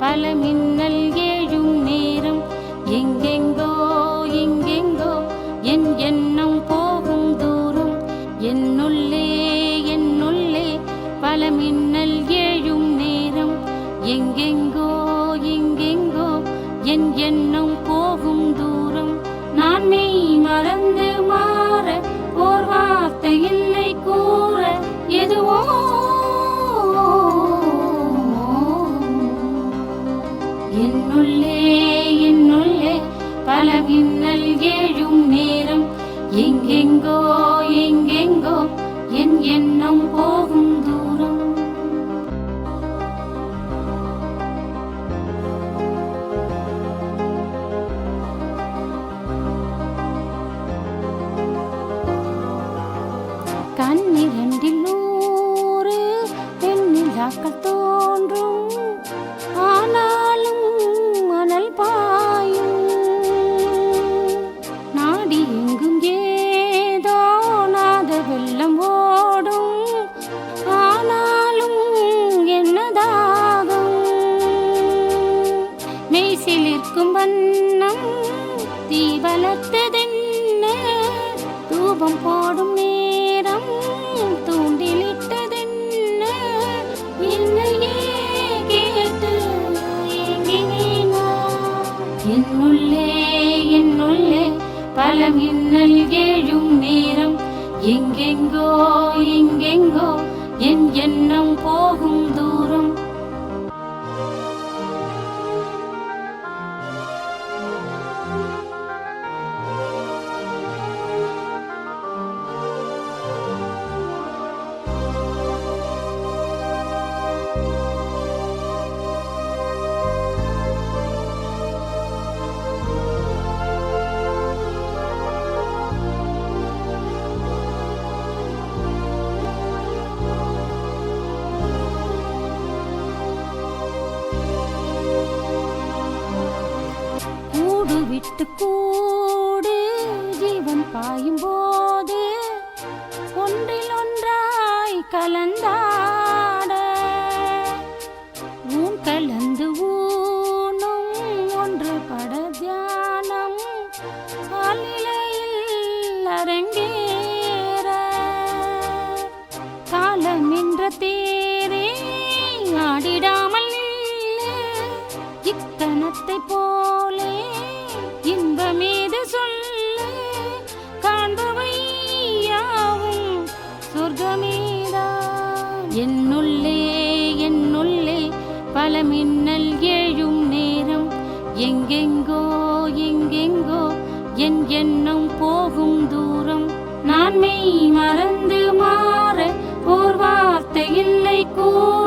பல மின்னல் ஏழும் நேரம் எங்கெங்கோ எங்கெங்கோ என் எண்ணம் போகும் தூரம் என்னுள்ளே என்னுள்ளே பல மின்னல் ஏழும் நேரம் எங்கெங்கோ எங்கெங்கோ என் எண்ணம் போகும் தூரம் நான் மெய் மறந்து மாற ஓர் வார்த்தை இல்லை கூற எதுவோ என்னுள்ளே என்னுள்ளே பல மின்னல் ஏழும் நேரம் எங்கெங்கோ எங்கெங்கோ என் எண்ணம் போகும் தூரம் கண்ணிரண்டில் 100 பெண்ணிலாக்கள் தோன்றும் ஆனாலும் மணல் பாயும் நாடி எங்கும் ஏதோ நாத வெள்ளம் ஓடும் ஆனாலும் என்னதாகும் மெய்சிலிருக்கும் வண்ணம் தீ வளர்த்ததென்ன தூபம் போடும் நேரம் தூண்டிலிட்டதென்ன என்னையே கேட்டு என்னுள்ளே என்னுள்ளே பல மின்னல் ஏழும் நேரம் எங்கெங்கோ எங்கெங்கோ என் எண்ணம் போகும் தூரம் விட்டு கூடு ஜீவன் பாயும் போது ஒன்றில் ஒன்றாய் கலந்தாட ஊன் கலந்து ஊனும் ஒன்று பட தியானம் ஆழ்நிலையில் அரங்கேற காலம் என்ற தேரே ஆடிடாமல் இக்கணத்தை போலே இன்பமேது சொல்லு காண்பவை யாவும் சொர்க்கமேதான் என்னுள்ளே என்னுள்ளே பல மின்னல் ஏழும் நேரம் எங்கெங்கோ எங்கெங்கோ என் எண்ணம் போகும் தூரம் நான் மெய் மறந்து மாற ஓர் வார்த்தை இல்லை கூற